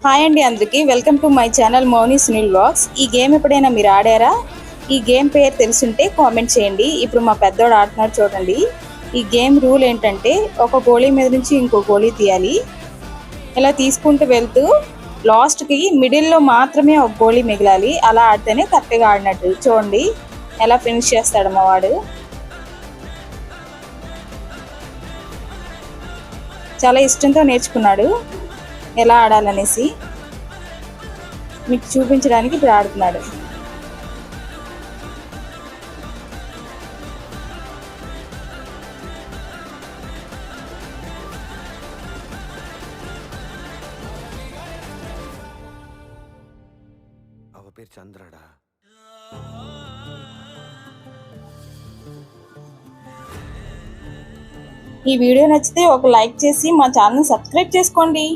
Hi అండి అందరికీ welcome to my channel Mouni Sunil vlogs. ఈ గేమ్ ఎప్పుడైనా మీరు ఆడారా? ఈ గేమ్ పేరు తెలుసుంటే కామెంట్ చేయండి. ఇప్పుడు మా పెద్దోడు ఆడుతున్నాడు చూడండి. ఈ గేమ్ రూల్ ఏంటంటే ఒక గోళీ మీద నుంచి ఇంకో గోళీ తీయాలి. ఇలా తీసుకుంటూ వెళ్తూ లాస్ట్కి మిడిల్లో మాత్రమే ఒక గోళీ మిగలాలి. అలా ఆడితేనే కరెక్ట్గా ఆడినట్టు. చూడండి ఎలా ఫినిష్ చేస్తాడు మా వాడు. చాలా ఇష్టంతో నేర్చుకున్నాడు ఎలా ఆడాలనేసి. మీకు చూపించడానికి ఇప్పుడు ఆడుతున్నాడు. అవ పేరు చంద్రడా. ఈ వీడియో నచ్చితే ఒక లైక్ చేసి మా ఛానల్ సబ్స్క్రైబ్ చేసుకోండి.